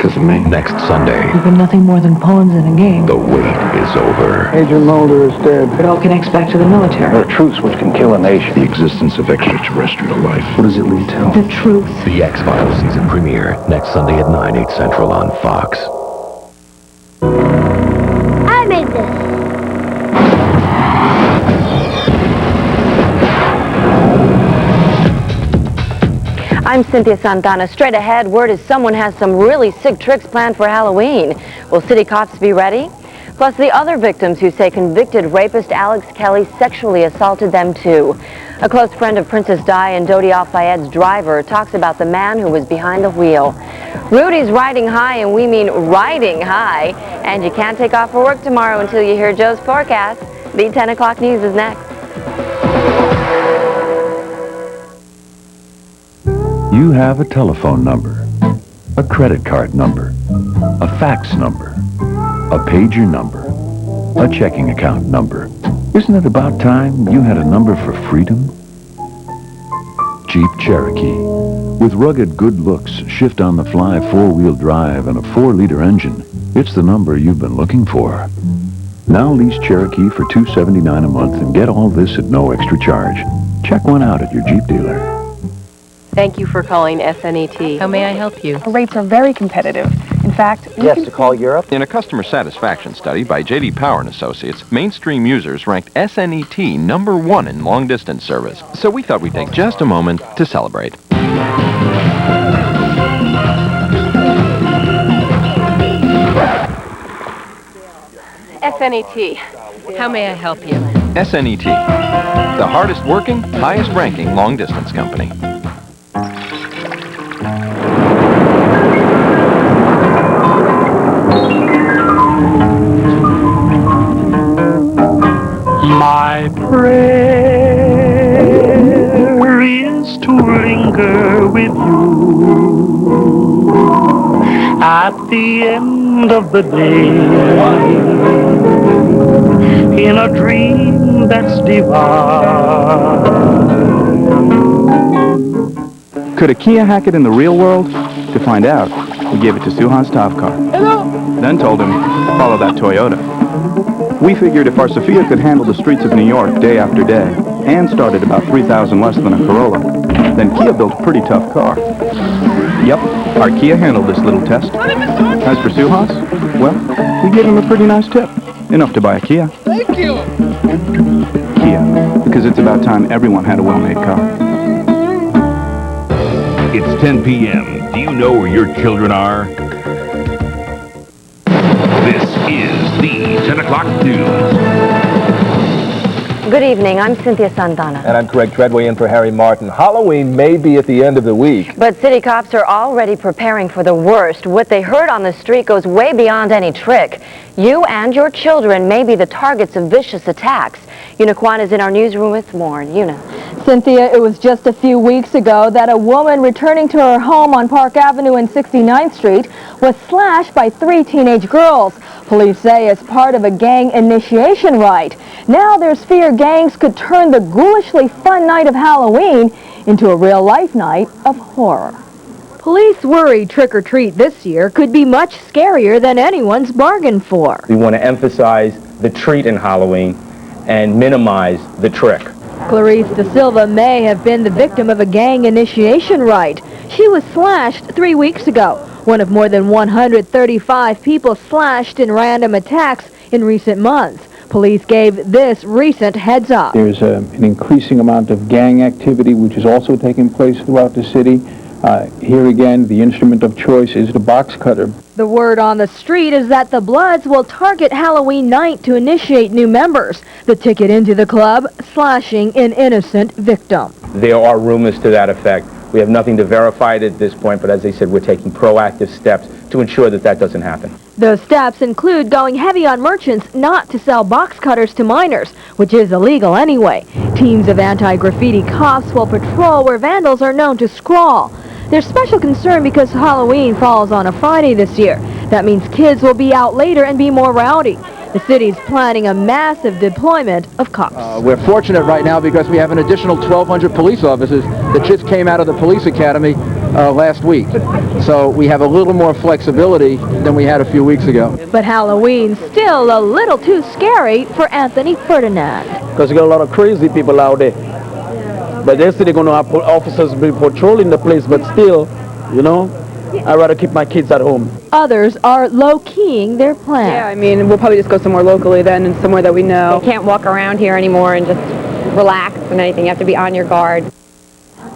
because of me. Next Sunday. You've been nothing more than pawns in a game. The wait is over. Agent Mulder is dead. It all connects back to the military. There are truths which can kill a nation. The existence of extraterrestrial life. What does it lead to? The truth. The X-Files season premiere next Sunday at 9, 8 Central on Fox. I made this. I'm Cynthia Santana. Straight ahead, word is someone has some really sick tricks planned for Halloween. Will city cops be ready? Plus the other victims who say convicted rapist Alex Kelly sexually assaulted them too. A close friend of Princess Di and Dodi Al-Fayed's driver talks about the man who was behind the wheel. Rudy's riding high, and we mean riding high. And you can't take off for work tomorrow until you hear Joe's forecast. The 10 o'clock news is next. You have a telephone number, a credit card number, a fax number, a pager number, a checking account number. Isn't it about time you had a number for freedom? Jeep Cherokee. With rugged good looks, shift-on-the-fly four-wheel drive, and a 4-liter engine, it's the number you've been looking for. Now lease Cherokee for $279 a month and get all this at no extra charge. Check one out at your Jeep dealer. Thank you for calling SNET. How may I help you? Our rates are very competitive. In fact, Yes, to call Europe. In a customer satisfaction study by J.D. Power & Associates, mainstream users ranked SNET #1 in long-distance service. So we thought we'd take just a moment to celebrate. SNET. How may I help you? SNET, the hardest working, highest ranking long-distance company. My prayer is to linger with you at the end of the day in a dream that's divine. Could a Kia hack it in the real world? To find out, we gave it to Suhan Stavkar. Hello. Then told him, follow that Toyota. We figured if our Sophia could handle the streets of New York day after day, and started about 3,000 less than a Corolla, then Kia built a pretty tough car. Yep, our Kia handled this little test. As for Suhas, well, we gave him a pretty nice tip. Enough to buy a Kia. Thank you. Kia, because it's about time everyone had a well-made car. It's 10 p.m. Do you know where your children are? This is the 10 o'clock news. Good evening. I'm Cynthia Santana. And I'm Craig Treadway in for Harry Martin. Halloween may be at the end of the week. But city cops are already preparing for the worst. What they heard on the street goes way beyond any trick. You and your children may be the targets of vicious attacks. Una Kwan is in our newsroom with more. Una. Cynthia, it was just a few weeks ago that a woman returning to her home on Park Avenue and 69th Street was slashed by 3 teenage girls. Police say it's part of a gang initiation rite. Now there's fear gangs could turn the ghoulishly fun night of Halloween into a real-life night of horror. Police worry trick-or-treat this year could be much scarier than anyone's bargained for. We want to emphasize the treat in Halloween and minimize the trick. Clarice Da Silva may have been the victim of a gang initiation rite. She was slashed 3 weeks ago, one of more than 135 people slashed in random attacks in recent months. Police gave this recent heads up. There's an increasing amount of gang activity which is also taking place throughout the city. Here again, the instrument of choice is the box cutter. The word on the street is that the Bloods will target Halloween night to initiate new members. The ticket into the club, slashing an innocent victim. There are rumors to that effect. We have nothing to verify it at this point, but as I said, we're taking proactive steps to ensure that that doesn't happen. Those steps include going heavy on merchants not to sell box cutters to minors, which is illegal anyway. Teams of anti-graffiti cops will patrol where vandals are known to scrawl. There's special concern because Halloween falls on a Friday this year. That means kids will be out later and be more rowdy. The city's planning a massive deployment of cops. We're fortunate right now because we have an additional 1,200 police officers that just came out of the police academy last week. So we have a little more flexibility than we had a few weeks ago. But Halloween's still a little too scary for Anthony Ferdinand. Because you got a lot of crazy people out there. But they say they're going to have officers be patrolling the place, but still, you know, I'd rather keep my kids at home. Others are low-keying their plans. Yeah, I mean, we'll probably just go somewhere locally then, and somewhere that we know. You can't walk around here anymore and just relax and anything. You have to be on your guard.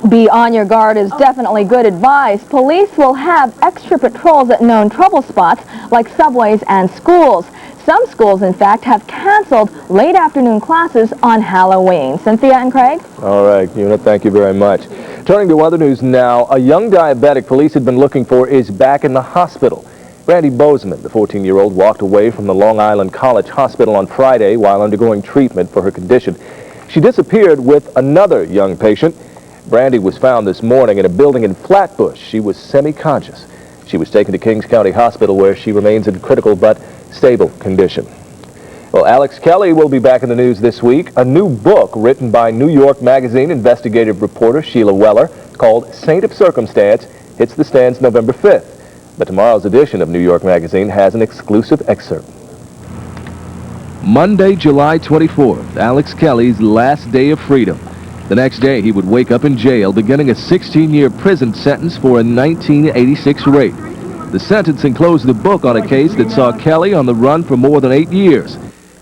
Be on your guard is definitely good advice. Police will have extra patrols at known trouble spots like subways and schools. Some schools, in fact, have canceled late afternoon classes on Halloween. Cynthia and Craig? All right, Una, thank you very much. Turning to other news now, a young diabetic police had been looking for is back in the hospital. Brandy Bozeman, the 14-year-old, walked away from the Long Island College Hospital on Friday while undergoing treatment for her condition. She disappeared with another young patient. Brandy was found this morning in a building in Flatbush. She was semi-conscious. She was taken to Kings County Hospital where she remains in critical but stable condition. Well, Alex Kelly will be back in the news this week. A new book written by New York Magazine investigative reporter Sheila Weller called Saint of Circumstance hits the stands November 5th. But tomorrow's edition of New York Magazine has an exclusive excerpt. Monday, July 24th, Alex Kelly's last day of freedom. The next day, he would wake up in jail, beginning a 16-year prison sentence for a 1986 rape. The sentencing closed the book on a case that saw Kelly on the run for more than 8 years.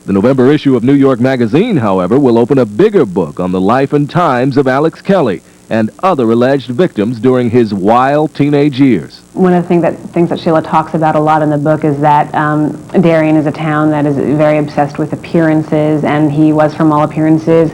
The November issue of New York Magazine, however, will open a bigger book on the life and times of Alex Kelly and other alleged victims during his wild teenage years. One of the things that Sheila talks about a lot in the book is that Darien is a town that is very obsessed with appearances, and he was, from all appearances,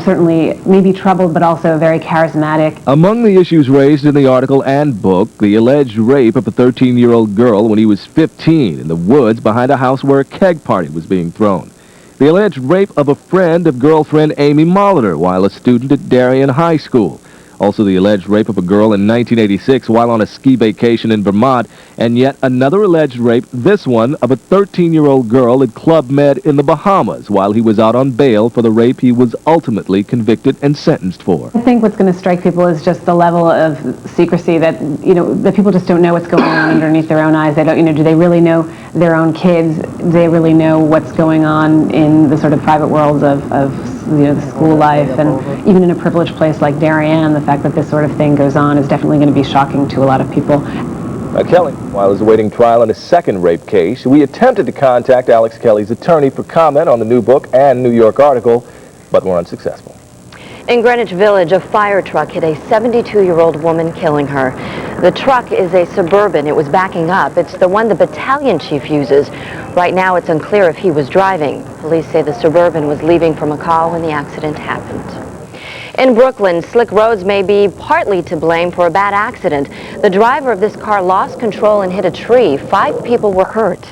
certainly maybe troubled, but also very charismatic. Among the issues raised in the article and book, the alleged rape of a 13-year-old girl when he was 15 in the woods behind a house where a keg party was being thrown. The alleged rape of a friend of girlfriend Amy Molitor while a student at Darien High School. Also the alleged rape of a girl in 1986 while on a ski vacation in Vermont, and yet another alleged rape, this one of a 13-year-old girl at Club Med in the Bahamas while he was out on bail for the rape he was ultimately convicted and sentenced for. I think what's going to strike people is just the level of secrecy that, that people just don't know what's going on underneath their own eyes. They don't, do they really know their own kids? Do they really know what's going on in the sort of private worlds of the school life? And even in a privileged place like Darien, the fact that this sort of thing goes on is definitely going to be shocking to a lot of people. Kelly, while he was awaiting trial in a second rape case, we attempted to contact Alex Kelly's attorney for comment on the new book and New York article, but were unsuccessful. In Greenwich Village, a fire truck hit a 72-year-old woman, killing her. The truck is a Suburban. It was backing up. It's the one the battalion chief uses. Right now, it's unclear if he was driving. Police say the Suburban was leaving from a call when the accident happened. In Brooklyn, slick roads may be partly to blame for a bad accident. The driver of this car lost control and hit a tree. 5 people were hurt.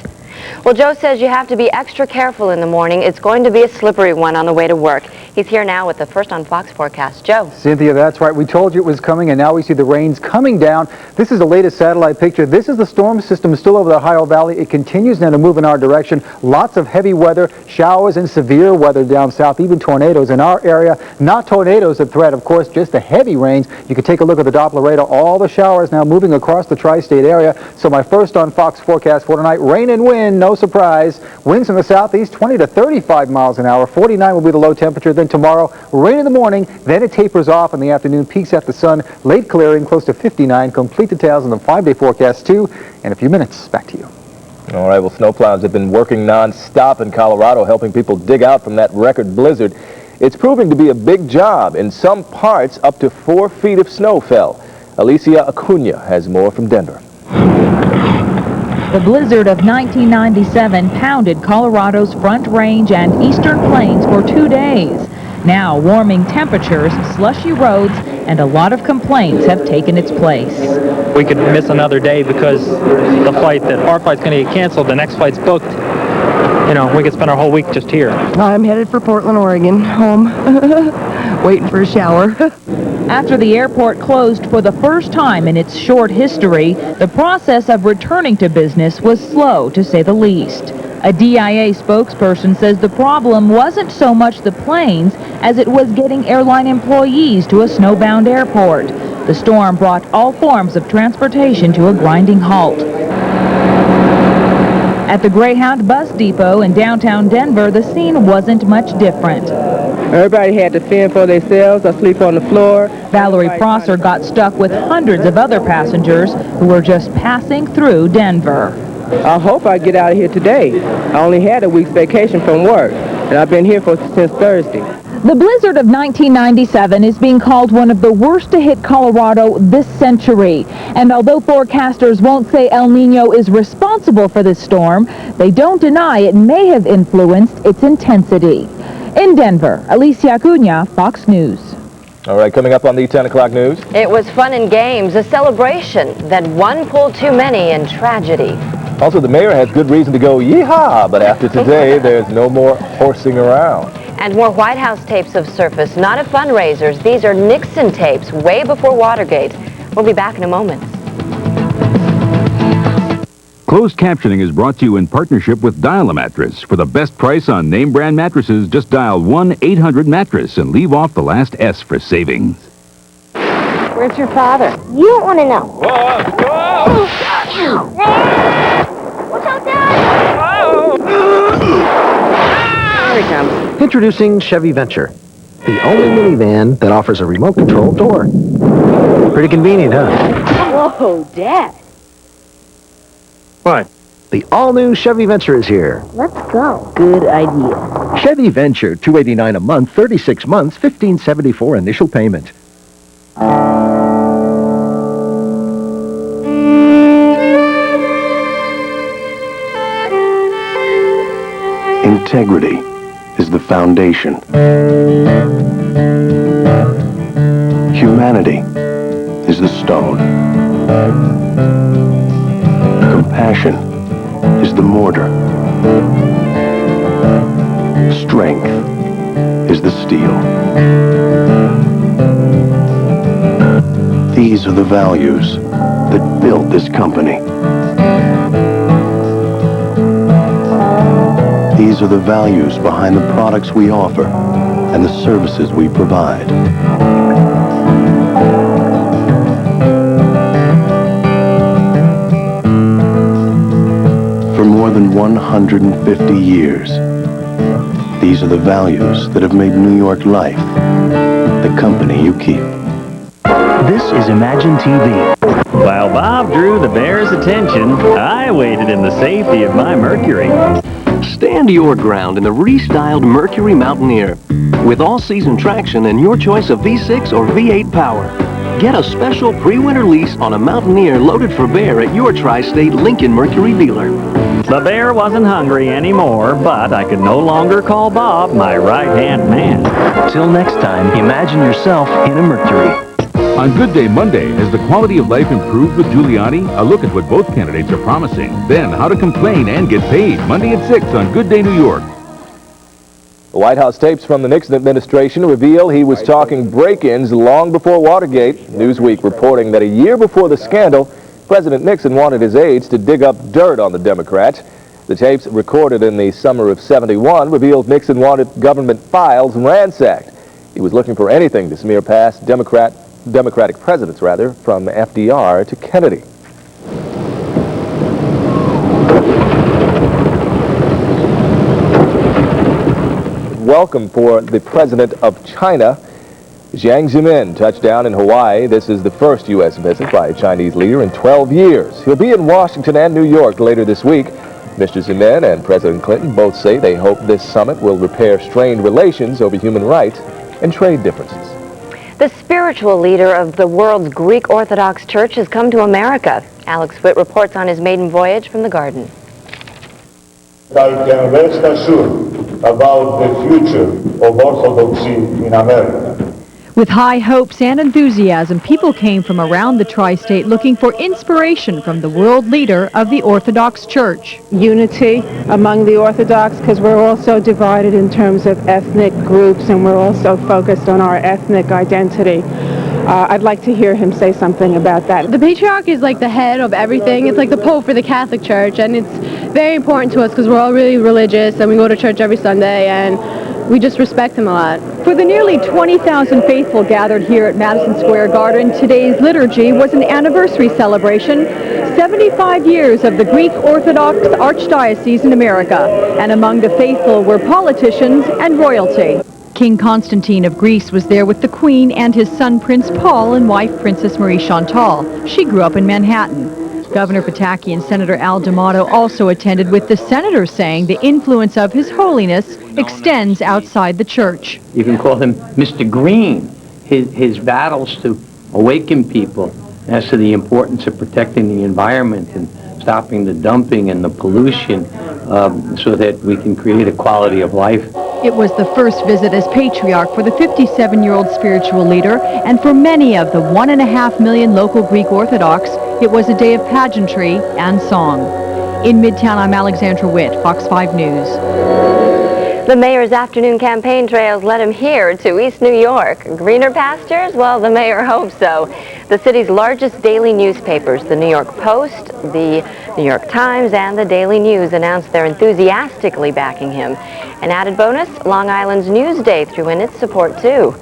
Well, Joe says you have to be extra careful in the morning. It's going to be a slippery one on the way to work. He's here now with the First on Fox forecast. Joe. Cynthia, that's right. We told you it was coming, and now we see the rains coming down. This is the latest satellite picture. This is the storm system still over the Ohio Valley. It continues now to move in our direction. Lots of heavy weather, showers, and severe weather down south, even tornadoes in our area. Not tornadoes a threat, of course, just the heavy rains. You can take a look at the Doppler radar. All the showers now moving across the tri-state area. So my First on Fox forecast for tonight, rain and wind, no surprise. Winds in the southeast, 20 to 35 miles an hour. 49 will be the low temperature. Then tomorrow, rain in the morning, then it tapers off in the afternoon, peaks at the sun, late clearing, close to 59. Complete details in the 5-day forecast, too. In a few minutes, back to you. All right, well, snowplows have been working non-stop in Colorado, helping people dig out from that record blizzard. It's proving to be a big job. In some parts, up to 4 feet of snow fell. Alicia Acuna has more from Denver. The blizzard of 1997 pounded Colorado's Front Range and Eastern Plains for 2 days. Now, warming temperatures, slushy roads, and a lot of complaints have taken its place. We could miss another day because the flight our flight's going to get canceled, the next flight's booked. We could spend our whole week just here. I'm headed for Portland, Oregon, home, waiting for a shower. After the airport closed for the first time in its short history, the process of returning to business was slow, to say the least. A DIA spokesperson says the problem wasn't so much the planes as it was getting airline employees to a snowbound airport. The storm brought all forms of transportation to a grinding halt. At the Greyhound bus depot in downtown Denver, the scene wasn't much different. Everybody had to fend for themselves or sleep on the floor. Valerie Prosser got stuck with hundreds of other passengers who were just passing through Denver. I hope I get out of here today. I only had a week's vacation from work, and I've been here since Thursday. The blizzard of 1997 is being called one of the worst to hit Colorado this century. And although forecasters won't say El Nino is responsible for this storm, they don't deny it may have influenced its intensity. In Denver, Alicia Acuna, Fox News. All right, coming up on the 10 o'clock news. It was fun and games, a celebration, then one pulled too many and tragedy. Also, the mayor has good reason to go yeehaw, but after today, there's no more horsing around. And more White House tapes have surfaced, not of fundraisers. These are Nixon tapes way before Watergate. We'll be back in a moment. Closed captioning is brought to you in partnership with Dial-A-Mattress. For the best price on name brand mattresses, just dial 1-800-MATTRESS and leave off the last S for savings. Where's your father? You don't want to know. Watch out, Dad! Here he comes. Introducing Chevy Venture, the only minivan that offers a remote control door. Pretty convenient, huh? Whoa, Dad. What? The all-new Chevy Venture is here. Let's go. Good idea. Chevy Venture, $289 a month, 36 months, $1,574 initial payment. Integrity is the foundation. Humanity is the stone. Compassion is the mortar. Strength is the steel. These are the values that built this company. These are the values behind the products we offer and the services we provide. For more than 150 years, these are the values that have made New York Life the company you keep. This is Imagine TV. While Bob drew the bear's attention, I waited in the safety of my Mercury. Stand your ground in the restyled Mercury Mountaineer. With all-season traction and your choice of V6 or V8 power. Get a special pre-winter lease on a Mountaineer loaded for bear at your Tri-State Lincoln Mercury dealer. The bear wasn't hungry anymore, but I could no longer call Bob my right-hand man. Till next time, imagine yourself in a Mercury. On Good Day Monday, has the quality of life improved with Giuliani? A look at what both candidates are promising. Then, how to complain and get paid. Monday at 6 on Good Day New York. The White House tapes from the Nixon administration reveal he was talking break-ins long before Watergate. Newsweek reporting that a year before the scandal, President Nixon wanted his aides to dig up dirt on the Democrats. The tapes recorded in the summer of '71 revealed Nixon wanted government files ransacked. He was looking for anything to smear past Democratic presidents, from FDR to Kennedy. Welcome for the president of China. Jiang Zemin touched down in Hawaii. This is the first U.S. visit by a Chinese leader in 12 years. He'll be in Washington and New York later this week. Mr. Zemin and President Clinton both say they hope this summit will repair strained relations over human rights and trade differences. The spiritual leader of the world's Greek Orthodox Church has come to America. Alex Witt reports on his maiden voyage from the Garden. I can rest assured about the future of Orthodoxy in America. With high hopes and enthusiasm, people came from around the tri-state looking for inspiration from the world leader of the Orthodox Church. Unity among the Orthodox, because we're also divided in terms of ethnic groups, and we're also focused on our ethnic identity. I'd like to hear him say something about that. The patriarch is like the head of everything. It's like the Pope for the Catholic Church, and it's very important to us because we're all really religious and we go to church every Sunday, and we just respect him a lot. For the nearly 20,000 faithful gathered here at Madison Square Garden, today's liturgy was an anniversary celebration, 75 years of the Greek Orthodox Archdiocese in America, and among the faithful were politicians and royalty. King Constantine of Greece was there with the Queen and his son Prince Paul and wife Princess Marie Chantal. She grew up in Manhattan. Governor Pataki and Senator Al D'Amato also attended, with the senator saying the influence of His Holiness extends outside the church. You can call him Mr. Green. His battles to awaken people as to the importance of protecting the environment and stopping the dumping and the pollution so that we can create a quality of life. It was the first visit as patriarch for the 57-year-old spiritual leader, and for many of the 1.5 million local Greek Orthodox, it was a day of pageantry and song. In Midtown, I'm Alexandra Witt, Fox 5 News. The mayor's afternoon campaign trails led him here to East New York. Greener pastures? Well, the mayor hopes so. The city's largest daily newspapers, the New York Post, the New York Times, and the Daily News, announced they're enthusiastically backing him. An added bonus, Long Island's Newsday threw in its support, too.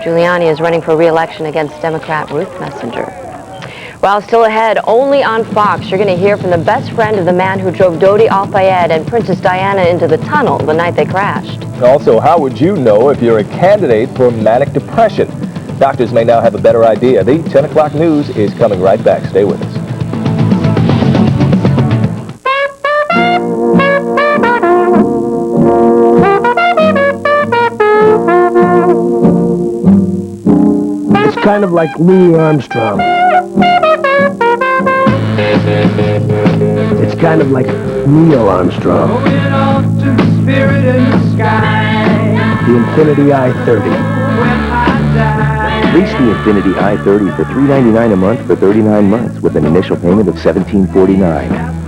Giuliani is running for re-election against Democrat Ruth Messenger. Well, still ahead, only on Fox, you're going to hear from the best friend of the man who drove Dodi Al-Fayed and Princess Diana into the tunnel the night they crashed. Also, how would you know if you're a candidate for manic depression? Doctors may now have a better idea. The 10 o'clock news is coming right back. Stay with us. It's kind of like Louis Armstrong. It's kind of like Neil Armstrong. The Infiniti i30. Lease the Infiniti i30 for $399 a month for 39 months with an initial payment of $1749.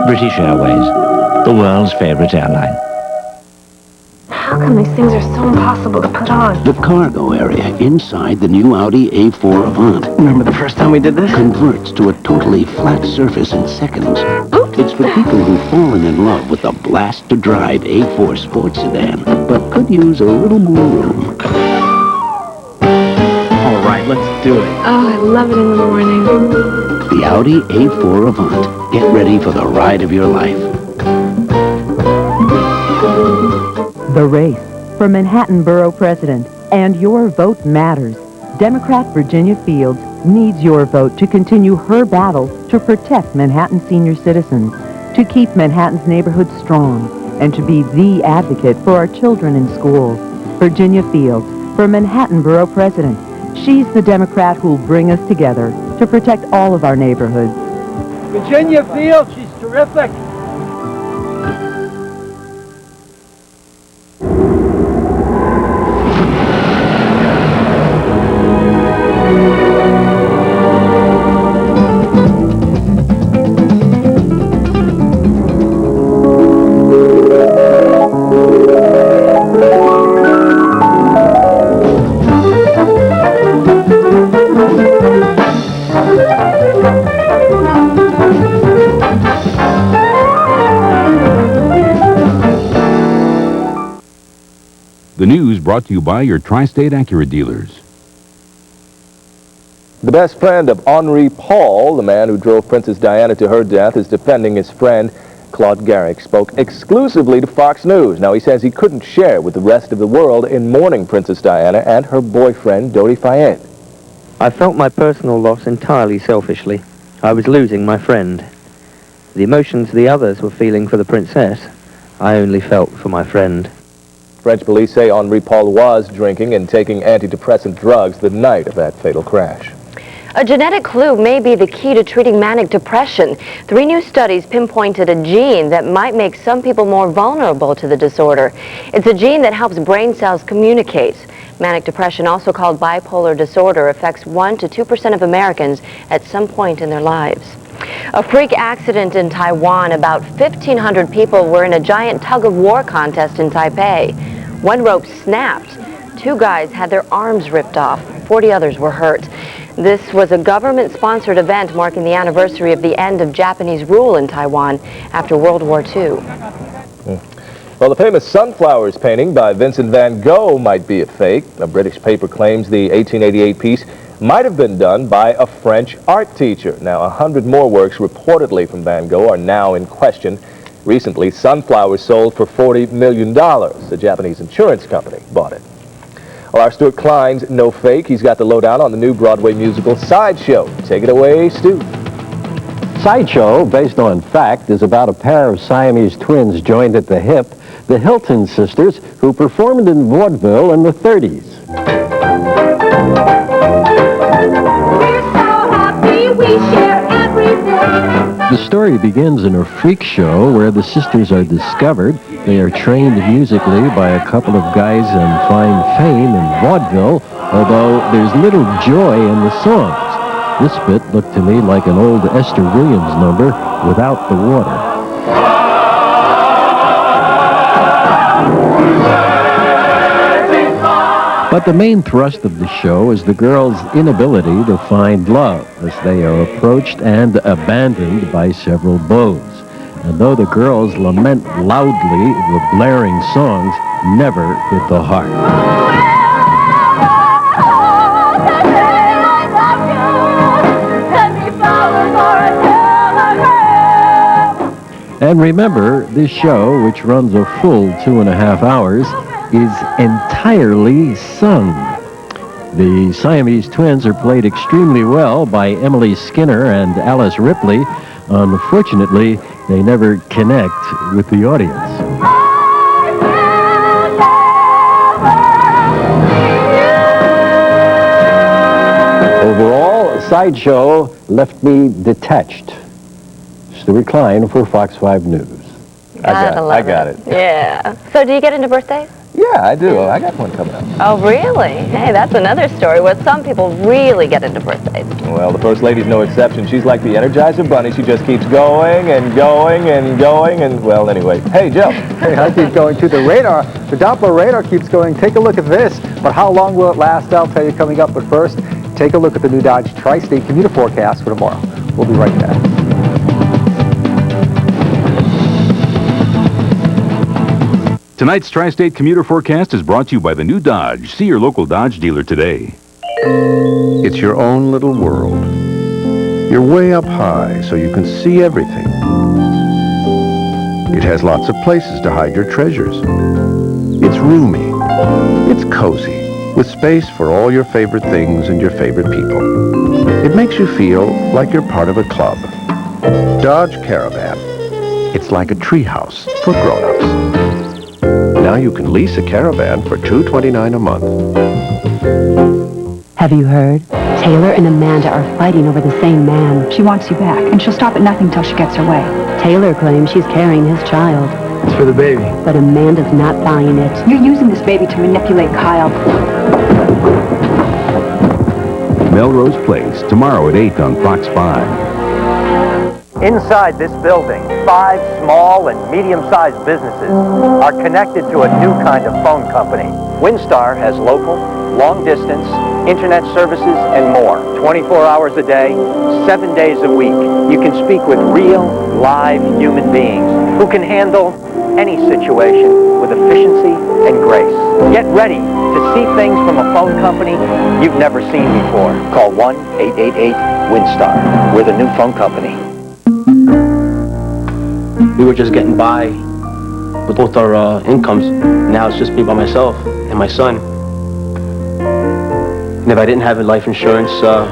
British Airways, the world's favorite airline. How come these things are so impossible to put on? The cargo area inside the new Audi A4 Avant. Remember the first time we did this? Converts to a totally flat surface in seconds. Oops. It's for people who've fallen in love with a blast-to-drive A4 sports sedan, but could use a little more room. All right, let's do it. Oh, I love it in the morning. The Audi A4 Avant. Get ready for the ride of your life. The race for Manhattan Borough President, and your vote matters. Democrat Virginia Fields needs your vote to continue her battle to protect Manhattan senior citizens, to keep Manhattan's neighborhoods strong, and to be the advocate for our children in schools. Virginia Fields for Manhattan Borough President. She's the Democrat who'll bring us together to protect all of our neighborhoods. Virginia Fields, she's terrific. The news brought to you by your Tri-State Acura dealers. The best friend of Henri Paul, the man who drove Princess Diana to her death, is defending his friend. Claude Garrick spoke exclusively to Fox News. Now, he says he couldn't share with the rest of the world in mourning Princess Diana and her boyfriend, Dodi Fayed. I felt my personal loss entirely selfishly. I was losing my friend. The emotions the others were feeling for the princess, I only felt for my friend. French police say Henri Paul was drinking and taking antidepressant drugs the night of that fatal crash. A genetic clue may be the key to treating manic depression. 3 new studies pinpointed a gene that might make some people more vulnerable to the disorder. It's a gene that helps brain cells communicate. Manic depression, also called bipolar disorder, affects 1 to 2% of Americans at some point in their lives. A freak accident in Taiwan. About 1,500 people were in a giant tug-of-war contest in Taipei. One rope snapped. 2 guys had their arms ripped off. 40 others were hurt. This was a government-sponsored event marking the anniversary of the end of Japanese rule in Taiwan after World War II. Well, the famous Sunflowers painting by Vincent van Gogh might be a fake. A British paper claims the 1888 piece might have been done by a French art teacher. Now, 100 more works reportedly from Van Gogh are now in question. Recently, Sunflowers sold for $40 million. The Japanese insurance company bought it. Well, our Stuart Klein's no fake. He's got the lowdown on the new Broadway musical Sideshow. Take it away, Stu. Sideshow, based on fact, is about a pair of Siamese twins joined at the hip, the Hilton sisters, who performed in vaudeville in the 30s. The story begins in a freak show where the sisters are discovered. They are trained musically by a couple of guys in fine fame in vaudeville, although there's little joy in the songs. This bit looked to me like an old Esther Williams number without the water. But the main thrust of the show is the girls' inability to find love as they are approached and abandoned by several beaux. And though the girls lament loudly, the blaring songs never hit the heart. And remember, this show, which runs a full 2.5 hours, is entirely sung. The Siamese twins are played extremely well by Emily Skinner and Alice Ripley. Unfortunately, they never connect with the audience. Overall, Sideshow left me detached. Stuart Klein for Fox 5 News. I got it. Yeah. So do you get into birthdays? Yeah, I do. I got one coming up. Oh, really? Hey, that's another story where some people really get into birthdays. Well, the First Lady's no exception. She's like the Energizer Bunny. She just keeps going and going and going and, well, anyway. Hey, Joe. Hey, I keep going too. The Doppler radar keeps going. Take a look at this. But how long will it last? I'll tell you coming up. But first, take a look at the new Dodge Tri-State commuter forecast for tomorrow. We'll be right back. Tonight's Tri-State Commuter Forecast is brought to you by the new Dodge. See your local Dodge dealer today. It's your own little world. You're way up high, so you can see everything. It has lots of places to hide your treasures. It's roomy. It's cozy, with space for all your favorite things and your favorite people. It makes you feel like you're part of a club. Dodge Caravan. It's like a treehouse for grown-ups. Now you can lease a Caravan for $229 a month. Have you heard? Taylor and Amanda are fighting over the same man. She wants you back, and she'll stop at nothing till she gets her way. Taylor claims she's carrying his child. It's for the baby. But Amanda's not buying it. You're using this baby to manipulate Kyle. Melrose Place, tomorrow at 8 on Fox 5. Inside this building, 5 small and medium-sized businesses are connected to a new kind of phone company. WinStar has local, long-distance, internet services, and more. 24 hours a day, 7 days a week. You can speak with real, live human beings who can handle any situation with efficiency and grace. Get ready to see things from a phone company you've never seen before. Call 1-888-WinStar. We're the new phone company. We were just getting by with both our incomes. Now it's just me by myself and my son. And if I didn't have life insurance, I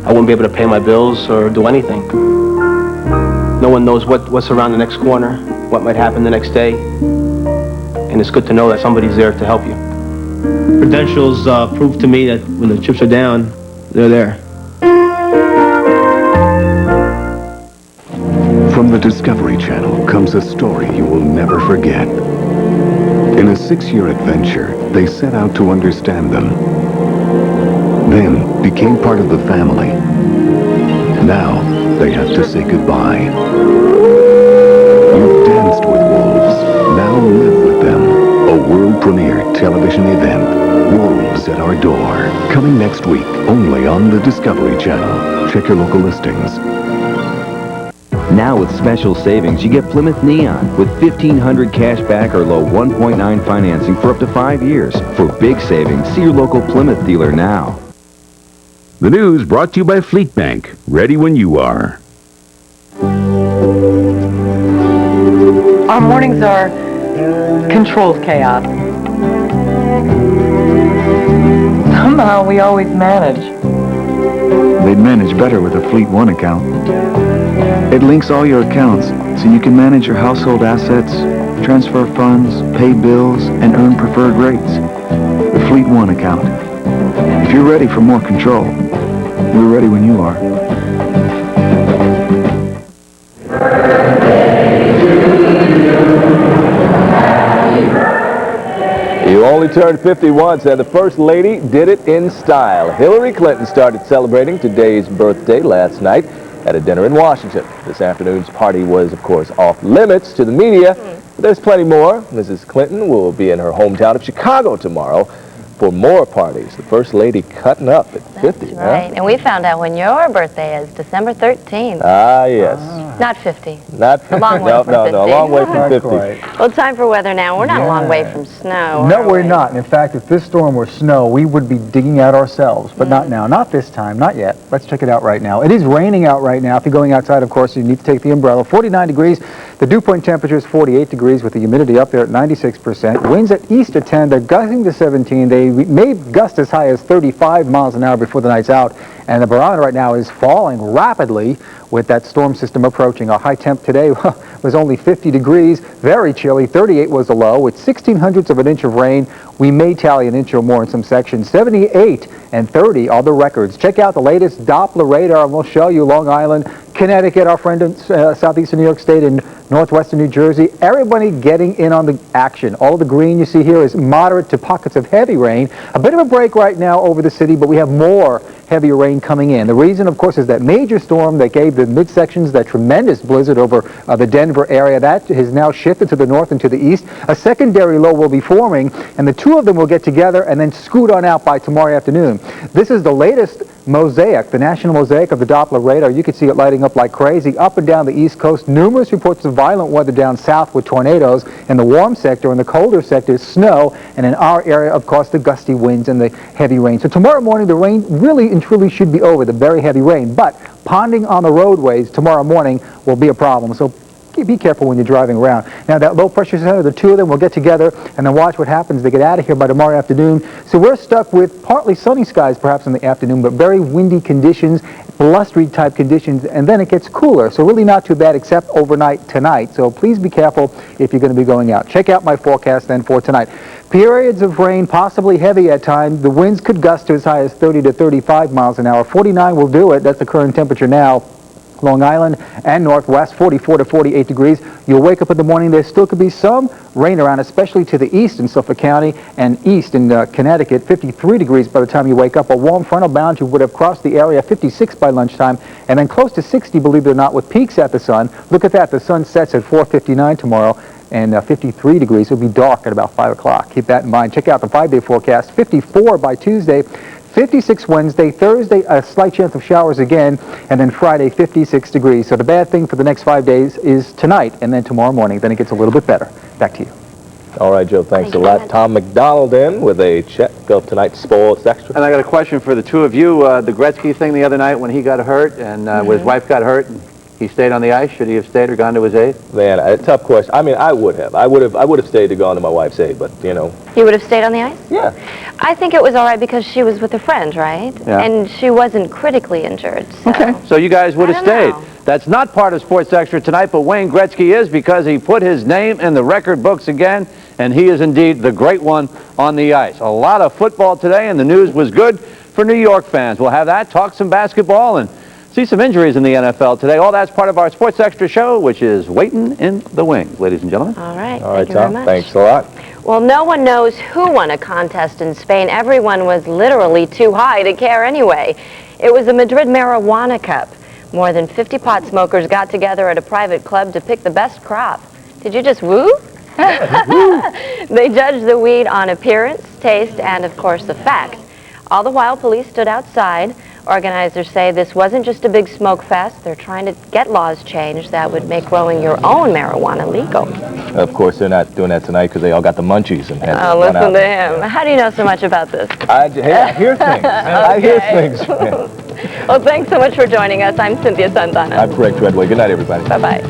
wouldn't be able to pay my bills or do anything. No one knows what's around the next corner, what might happen the next day. And it's good to know that somebody's there to help you. Credentials prove to me that when the chips are down, they're there. Discovery Channel comes a story you will never forget. In a 6-year adventure, they set out to understand them. Then became part of the family. Now they have to say goodbye. You've danced with wolves. Now live with them. A world premiere television event. Wolves at Our Door. Coming next week, only on the Discovery Channel. Check your local listings. Now with special savings, you get Plymouth Neon with $1,500 cash back or low 1.9 financing for up to 5 years. For big savings, see your local Plymouth dealer now. The news brought to you by Fleet Bank. Ready when you are. Our mornings are controlled chaos. Somehow we always manage. They'd manage better with a Fleet One account. It links all your accounts so you can manage your household assets, transfer funds, pay bills, and earn preferred rates. The Fleet One account. If you're ready for more control, we're ready when you are. You only turned 50 once, and the First Lady did it in style. Hillary Clinton started celebrating today's birthday last night at a dinner in Washington. This afternoon's party was, of course, off limits to the media, but there's plenty more. Mrs. Clinton will be in her hometown of Chicago tomorrow for more parties. The First Lady cutting up at 50. That's right. And we found out when your birthday is, December 13th. Ah, yes. Not 50. Not 50. A long way from 50. No, a long way from 50. Well, time for weather now. We're not a long way from snow. No, we're not. And in fact, if this storm were snow, we would be digging out ourselves, but not now. Not this time. Not yet. Let's check it out right now. It is raining out right now. If you're going outside, of course, you need to take the umbrella. 49 degrees. The dew point temperature is 48 degrees with the humidity up there at 96%. Winds at east at 10. They're gusting to 17. They may gust as high as 35 miles an hour before the night's out. And the barometer right now is falling rapidly with that storm system approaching. Our high temp today was only 50 degrees, very chilly. 38 was the low. With 0.16 of an inch of rain, we may tally an inch or more in some sections. 78 and 30 are the records. Check out the latest Doppler radar, and we'll show you Long Island, Connecticut, our friend in southeastern New York State, and northwestern New Jersey. Everybody getting in on the action. All of the green you see here is moderate to pockets of heavy rain. A bit of a break right now over the city, but we have more heavier rain coming in. The reason, of course, is that major storm that gave the midsections that tremendous blizzard over the Denver area. That has now shifted to the north and to the east. A secondary low will be forming, and the two of them will get together and then scoot on out by tomorrow afternoon. This is the latest mosaic, the national mosaic of the Doppler radar. You can see it lighting up like crazy up and down the East Coast. Numerous reports of violent weather down south with tornadoes. In the warm sector, in the colder sector, snow, and in our area, of course, the gusty winds and the heavy rain. So tomorrow morning, the rain really and truly should be over, the very heavy rain. But ponding on the roadways tomorrow morning will be a problem. So be careful when you're driving around. Now, that low pressure center, the two of them will get together and then watch what happens. They get out of here by tomorrow afternoon. So we're stuck with partly sunny skies perhaps in the afternoon, but very windy conditions, blustery type conditions, and then it gets cooler. So really not too bad except overnight tonight. So please be careful if you're going to be going out. Check out my forecast then for tonight. Periods of rain, possibly heavy at times. The winds could gust to as high as 30 to 35 miles an hour. 49 will do it. That's the current temperature now. Long Island and Northwest, 44 to 48 degrees. You'll wake up in the morning, there still could be some rain around, especially to the east in Suffolk County and east in Connecticut, 53 degrees by the time you wake up. A warm frontal boundary would have crossed the area, 56 by lunchtime, and then close to 60, believe it or not, with peaks at the sun. Look at that, the sun sets at 4:59 tomorrow, and 53 degrees. It'll be dark at about 5 o'clock. Keep that in mind. Check out the 5-day forecast, 54 by Tuesday, 56 Wednesday, Thursday, a slight chance of showers again, and then Friday, 56 degrees. So the bad thing for the next 5 days is tonight, and then tomorrow morning. Then it gets a little bit better. Back to you. All right, Joe, thanks a lot. Tom McDonald in with a check of tonight's Sports Extra. And I got a question for the two of you. The Gretzky thing the other night when he got hurt and when his wife got hurt, and he stayed on the ice. Should he have stayed or gone to his aid? Man, a tough question. I mean, I would have. I would have stayed to gone to my wife's aid, but, you know. You would have stayed on the ice? Yeah. I think it was all right because she was with a friend, right? Yeah. And she wasn't critically injured. So. Okay. So you guys would have stayed. That's not part of Sports Extra tonight, but Wayne Gretzky is because he put his name in the record books again, and he is indeed the great one on the ice. A lot of football today, and the news was good for New York fans. We'll have that, talk some basketball, and See some injuries in the NFL today. All that's part of our Sports Extra show, which is waiting in the wings, ladies and gentlemen. All right. All right, Thank you very Tom. much. Thanks a lot. Well, no one knows who won a contest in Spain. Everyone was literally too high to care anyway. It was the Madrid Marijuana Cup. More than 50 pot smokers got together at a private club to pick the best crop. Did you just woo? They judged the weed on appearance, taste, and, of course, the fact. All the while, police stood outside. Organizers say this wasn't just a big smoke fest. They're trying to get laws changed that would make growing your own marijuana legal. Of course, they're not doing that tonight because they all got the munchies and had Oh, listen to him. How do you know so much about this? I hear things. I hear things. Well, thanks so much for joining us. I'm Cynthia Santana. I'm Greg Treadway. Good night, everybody. Bye-bye.